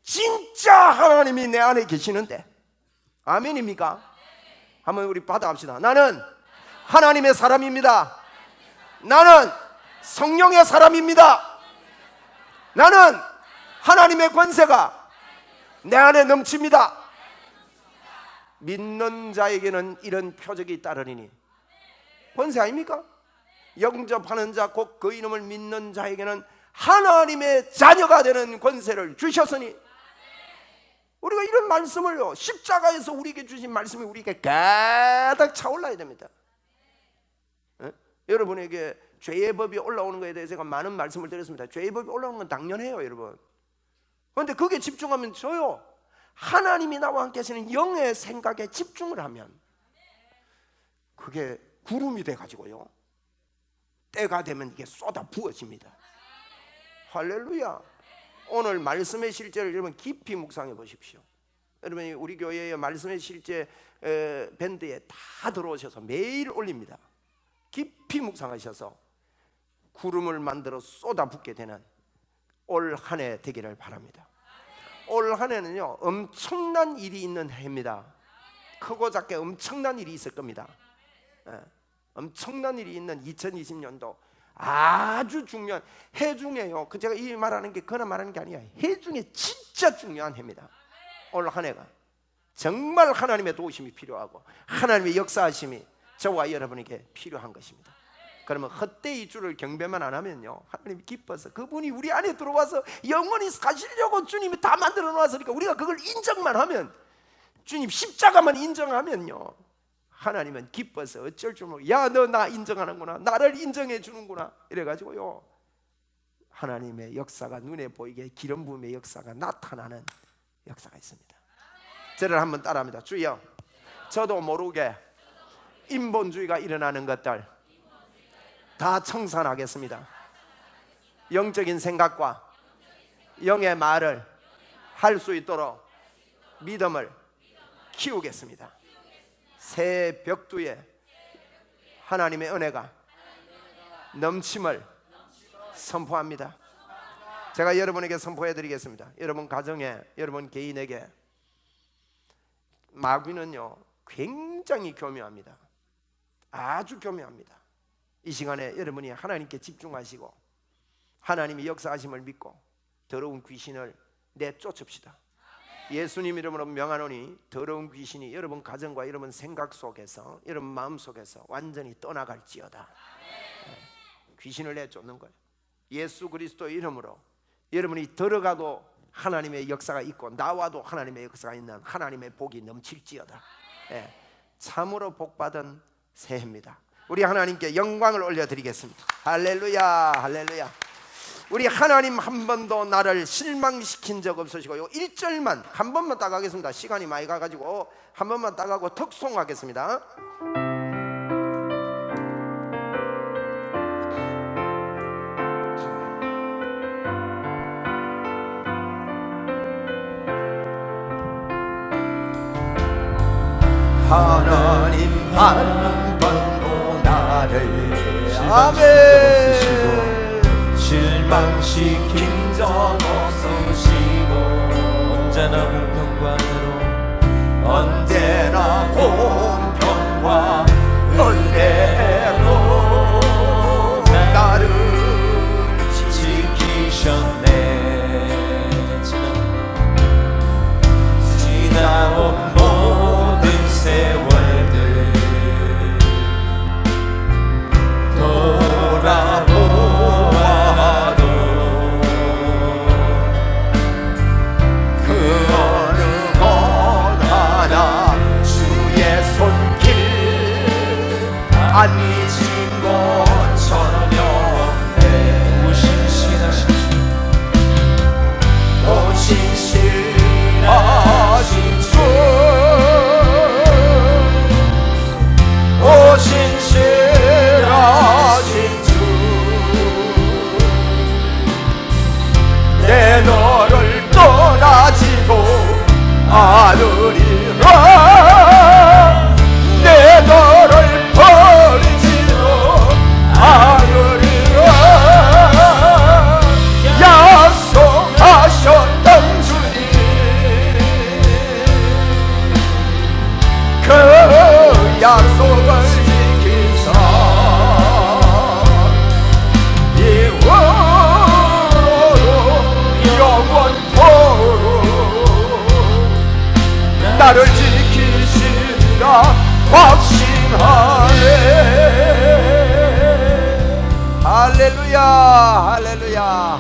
진짜 하나님이 내 안에 계시는데, 아멘입니까? 한번 우리 받아갑시다. 나는 하나님의 사람입니다. 나는 성령의 사람입니다. 나는 하나님의 권세가 내 안에 넘칩니다. 믿는 자에게는 이런 표적이 따르리니. 권세 아닙니까? 영접하는 자 곧 그 이름을 믿는 자에게는 하나님의 자녀가 되는 권세를 주셨으니. 우리가 이런 말씀을요, 십자가에서 우리에게 주신 말씀이 우리에게 가득 차올라야 됩니다. 여러분에게 죄의 법이 올라오는 것에 대해서 제가 많은 말씀을 드렸습니다. 죄의 법이 올라오는 건 당연해요, 여러분. 그런데 거기에 집중하면 저요, 하나님이 나와 함께 하시는 영의 생각에 집중을 하면 그게 구름이 돼가지고요, 때가 되면 이게 쏟아 부어집니다. 할렐루야. 오늘 말씀의 실제를 여러분 깊이 묵상해 보십시오. 여러분이 우리 교회의 말씀의 실제 밴드에 다 들어오셔서 매일 올립니다. 깊이 묵상하셔서 구름을 만들어 쏟아붓게 되는 올 한 해 되기를 바랍니다. 올 한 해는요, 엄청난 일이 있는 해입니다. 크고 작게 엄청난 일이 있을 겁니다. 엄청난 일이 있는 2020년도 아주 중요한 해 중에요, 제가 이 말하는 게 그나 말하는 게 아니에요. 해 중에 진짜 중요한 해입니다. 올 한 해가 정말 하나님의 도우심이 필요하고 하나님의 역사하심이 저와 여러분에게 필요한 것입니다. 그러면 헛되이 주를 경배만 안 하면요, 하나님이 기뻐서 그분이 우리 안에 들어와서 영원히 사시려고 주님이 다 만들어 놓았으니까 우리가 그걸 인정만 하면, 주님 십자가만 인정하면요, 하나님은 기뻐서 어쩔 줄 모르고, 야, 너 나 인정하는구나, 나를 인정해 주는구나, 이래가지고요, 하나님의 역사가 눈에 보이게 기름 부음의 역사가 나타나는 역사가 있습니다. 저를 한번 따라합니다. 주여, 저도 모르게 인본주의가 일어나는 것들 다 청산하겠습니다. 영적인 생각과 영의 말을 할 수 있도록 믿음을 키우겠습니다. 새 벽두에 하나님의 은혜가 넘침을 선포합니다. 제가 여러분에게 선포해 드리겠습니다. 여러분 가정에, 여러분 개인에게 마귀는요 굉장히 교묘합니다. 아주 교묘합니다. 이 시간에 여러분이 하나님께 집중하시고 하나님의 역사하심을 믿고 더러운 귀신을 내쫓읍시다. 예수님 이름으로 명하노니 더러운 귀신이 여러분 가정과 여러분 생각 속에서, 여러분 마음 속에서 완전히 떠나갈지어다. 귀신을 내쫓는 거예요. 예수 그리스도 이름으로 여러분이 들어가도 하나님의 역사가 있고 나와도 하나님의 역사가 있는 하나님의 복이 넘칠지어다. 참으로 복받은 새해입니다. 우리 하나님께 영광을 올려드리겠습니다. 할렐루야, 할렐루야. 우리 하나님 한 번도 나를 실망시킨 적 없으시고, 요 1절만 한 번만 딱 하겠습니다. 시간이 많이 가가지고 한 번만 딱 하고 턱송하겠습니다. 하나님 한 번도 나를 실망시킨 적 없으시고 언제나 공평과 은혜로 언제나 공평과 은혜로 나를 지키셨네. 지나온 모든 세월들 안 잊은 것처럼 오신 신하신 오신 신하신 주 오신 신하신 주 내 너를 떠나지도 않으리라 내 너를 버리지도 않으리라 약속하셨던 주님 그 약속을 지키사 영원토록 나를 지키시리라 확신하네. 할렐루야 할렐루야